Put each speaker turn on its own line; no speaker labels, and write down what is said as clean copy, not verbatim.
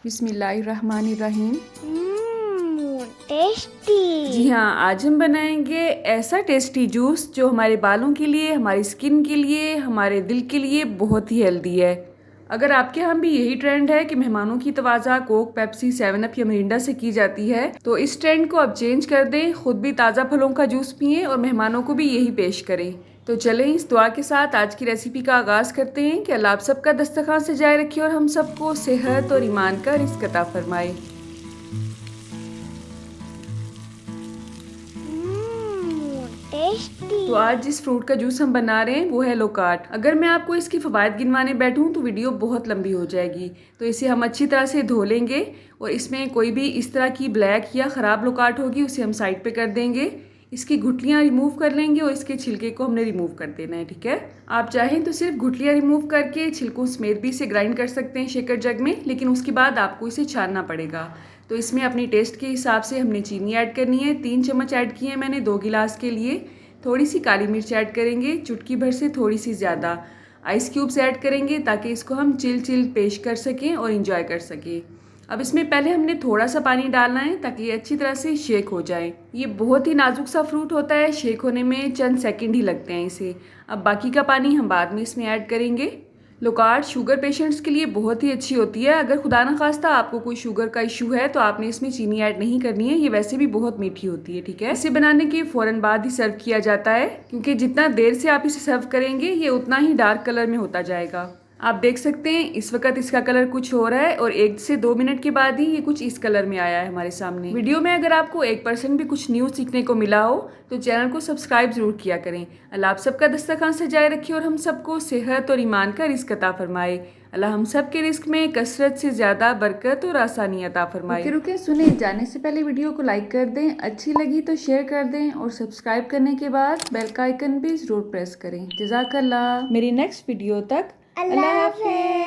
बिस्मिल्लाहिर्रहमानिर्रहीम।
टेस्टी।
जी हाँ, आज हम बनाएंगे ऐसा टेस्टी जूस जो हमारे बालों के लिए, हमारी स्किन के लिए, हमारे दिल के लिए बहुत ही हेल्दी है। अगर आपके यहाँ भी यही ट्रेंड है कि मेहमानों की तवाज़ा कोक, पेप्सी, 7 अप या मिरिंडा से की जाती है, तो इस ट्रेंड को अब चेंज कर दें, खुद भी ताज़ा फलों का जूस पिएं और मेहमानों को भी यही पेश करें। तो चलें इस दुआ के साथ आज की रेसिपी का आगाज़ करते हैं कि अल्लाह आप सबका दस्तरखान सजाए रखे और हम सबको सेहत और ईमान का रिज़्क अता फरमाए।
टेस्टी।
तो आज जिस फ्रूट का जूस हम बना रहे हैं वो है लोकार्ट। अगर मैं आपको इसकी फ़वाइद गिनवाने बैठूं तो वीडियो बहुत लंबी हो जाएगी, तो इसे हम अच्छी तरह से धो लेंगे और इसमें कोई भी इस तरह की ब्लैक या ख़राब लोकार्ट होगी उसे हम साइड पे कर देंगे। इसकी गुठलियाँ रिमूव कर लेंगे और इसके छिलके को हमने रिमूव कर देना है, ठीक है। आप चाहें तो सिर्फ गुठलियाँ रिमूव करके छिलकों समेत भी इसे ग्राइंड कर सकते हैं शेकर जग में, लेकिन उसके बाद आपको इसे छानना पड़ेगा। तो इसमें अपनी टेस्ट के हिसाब से हमने चीनी ऐड करनी है। 3 चम्मच ऐड की है मैंने 2 गिलास के लिए। थोड़ी सी काली मिर्च ऐड करेंगे, चुटकी भर से थोड़ी सी ज़्यादा। आइस क्यूब्स ऐड करेंगे ताकि इसको हम चिल पेश कर सकें और इंजॉय कर सकें। अब इसमें पहले हमने थोड़ा सा पानी डालना है ताकि ये अच्छी तरह से शेक हो जाए। ये बहुत ही नाजुक सा फ्रूट होता है, शेक होने में चंद सेकंड ही लगते हैं इसे। अब बाकी का पानी हम बाद में इसमें ऐड करेंगे। लोकार्ट शुगर पेशेंट्स के लिए बहुत ही अच्छी होती है। अगर खुदा न खास्ता आपको कोई शुगर का इशू है तो आपने इसमें चीनी ऐड नहीं करनी है, ये वैसे भी बहुत मीठी होती है, ठीक है। इसे बनाने के फ़ौरन बाद ही सर्व किया जाता है, क्योंकि जितना देर से आप इसे सर्व करेंगे ये उतना ही डार्क कलर में होता जाएगा। आप देख सकते हैं इस वक्त इसका कलर कुछ हो रहा है और 1 से 2 मिनट के बाद ही ये कुछ इस कलर में आया है हमारे सामने। वीडियो में अगर आपको 1% भी कुछ न्यू सीखने को मिला हो तो चैनल को सब्सक्राइब जरूर किया करें। अल्लाह आप सबका दस्तरखान सजाए रखे और हम सबको सेहत और ईमान का रिज़्क अता फरमाए। अल्लाह हम सब के रिस्क में कसरत से ज़्यादा बरकत और आसानी अता फरमाए। रुके सुने, जाने से पहले वीडियो को लाइक कर दें, अच्छी लगी तो शेयर कर दें और सब्सक्राइब करने के बाद बेल का आइकन भी ज़रूर प्रेस करें। जज़ाकल्लाह। मेरी नेक्स्ट वीडियो तक अल्लाह हाफ़िज़।